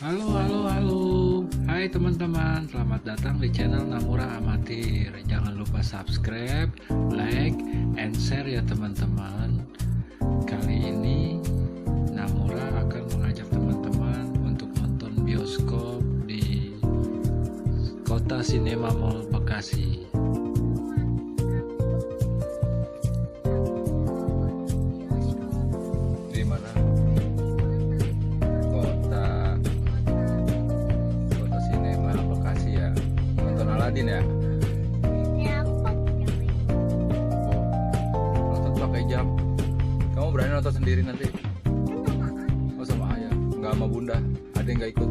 Halo, halo, halo. Hai teman-teman, selamat datang di channel Namura Amatir. Jangan lupa subscribe, like, and share ya teman-teman. Kali ini Namura akan mengajak teman-teman untuk nonton bioskop di Kota Sinema Mall Bekasi. Di mana? Aladin ya? Oh, nonton pakai jam. Kamu berani nonton sendiri nanti? Oh, sama ayah, nggak sama bunda. Ada yang nggak ikut?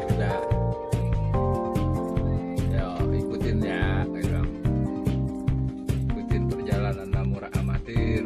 Udah. Yo, ikutin ya, ikutin perjalanan Namura Amatir.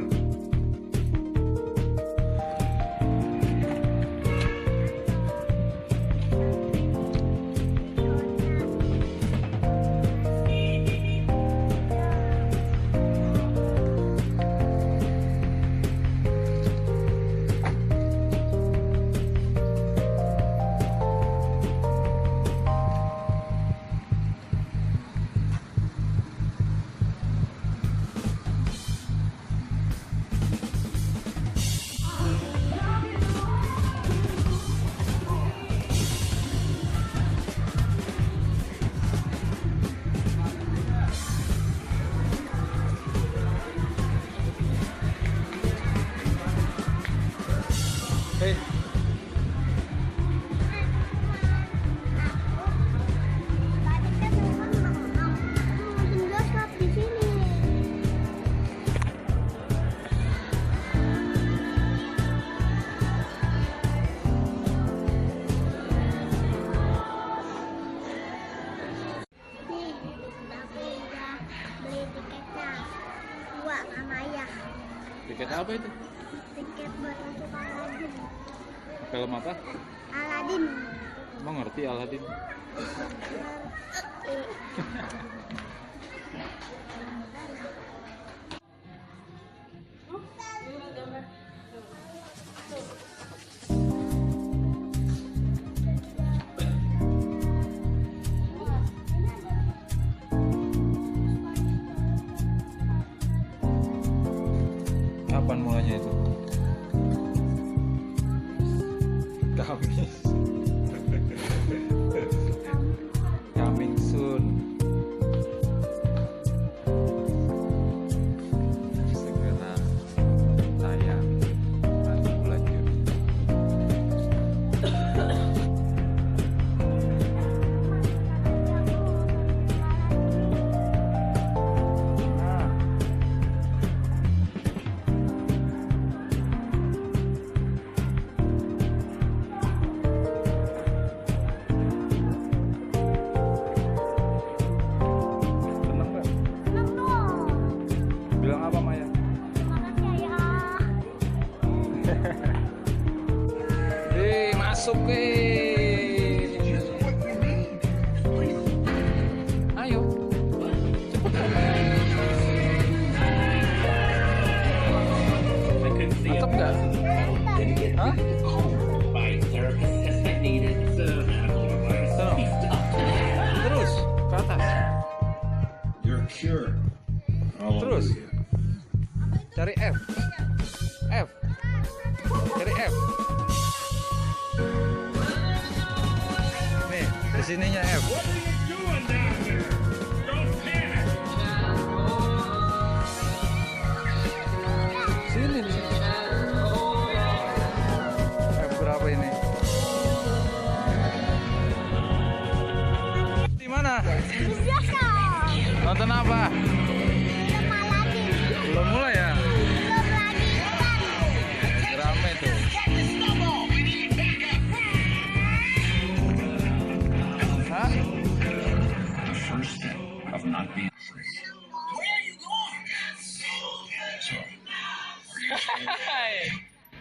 Hey. Tiket apa itu? Tiket buat masuk Aladin. Film apa? Aladin. Emang ngerti Aladin? Kapan mulainya itu? Kamis. Coming soon. Segera tayang nanti bulan Juni. Bilang apa Maya? Makasih ya. Masuk ayo cepet. Mantap nggak? Hah? Terus ke atas. Terus cari F. Cari F. Nih, kesininya F. Sini di sini. F berapa ini? Di mana? Nonton apa? Belum mulai ya? Rame tuh. Hah?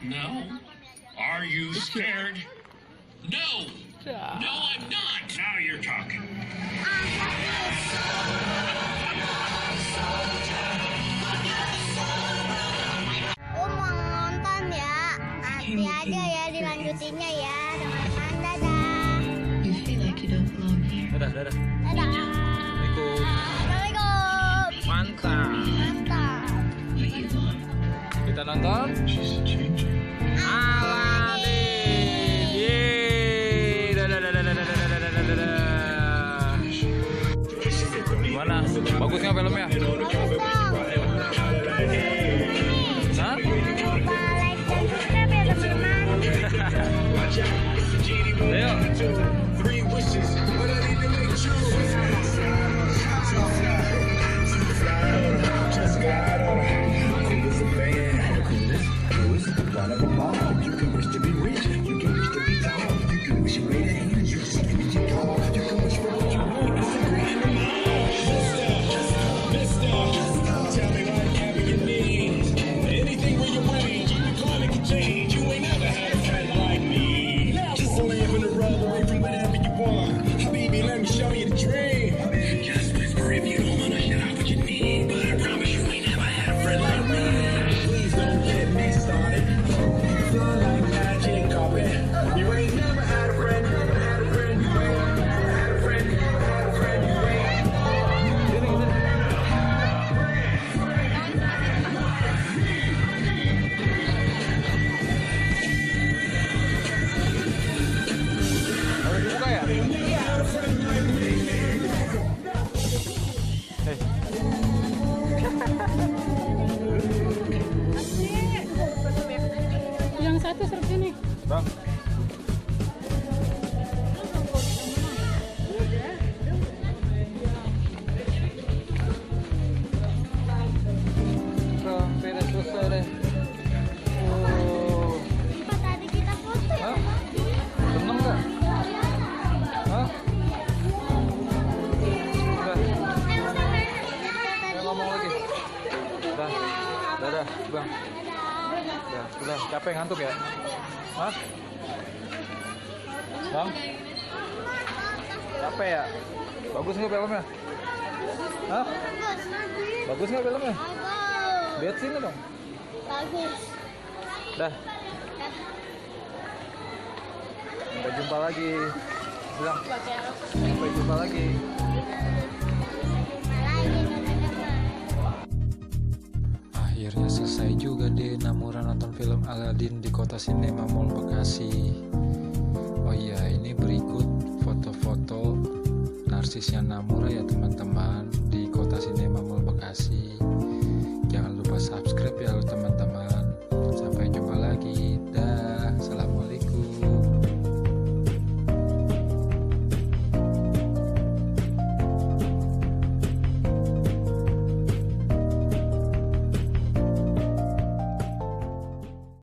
No? Are you scared? No! No, I'm not! Now you're talking. Mau nonton aja ya dilanjutinnya ya, teman-teman. Dadah. You feel like you don't belong here. Dadah, dadah. Dadah. Assalamualaikum. Assalamualaikum. Mantap. Mantap. But you want. Kita nonton Aladin. Yeay. Dadah, dadah, dadah, dadah, dadah, dadah, dadah. Gimana? Bagus nggak filmnya? Bagus dong. Hah? Lupa like dan subscribe ya teman-teman. Ayo. Three wishes, but I need to make two. Just got on. Cool as a band. Coolest one of them all. You can wish to be rich. You can wish to be tall. You can wish you made a hand. You just give me your call. You can wish for what you want. It's a grand Mister, tell me whatever you need. Anything where you're winning, keep your climate can change. You ain't never had a friend like me. Just a lamb in the rug away from whatever you want. Habibi, let me show you the dream. Just whisper if you don't wanna shout what you need. But I promise you ain't never had a friend like me. Please don't get me started. Fly like magic carpet. You ain't never had a friend. Never had a friend. You ain't never had a friend. Never had a friend. You ain't. Harus dibuka ya? Hei. Yang satu serp sini. Bang. Sampai udah selesai deh. Oh. Pas tadi kita foto ya. Hah? Seneng nggak? Hah? Udah. Ayo ngomong lagi. Udah. Dadah, bang. Udah, capek ngantuk ya? Hah? Bang? Capek ya? Bagus nggak filmnya? Hah? Bagus nggak filmnya? Bagus. Lihat sini dong. Bagus. Dah. Sampai jumpa lagi. Bilang. Sampai jumpa lagi. Akhirnya selesai juga deh Namura nonton film Aladin di Kota Sinema Mall Bekasi. Oh iya, ini berikut foto-foto narsisnya Namura ya teman-teman di Kota Sinema Mall Bekasi. Jangan lupa subscribe ya teman-teman. Sampai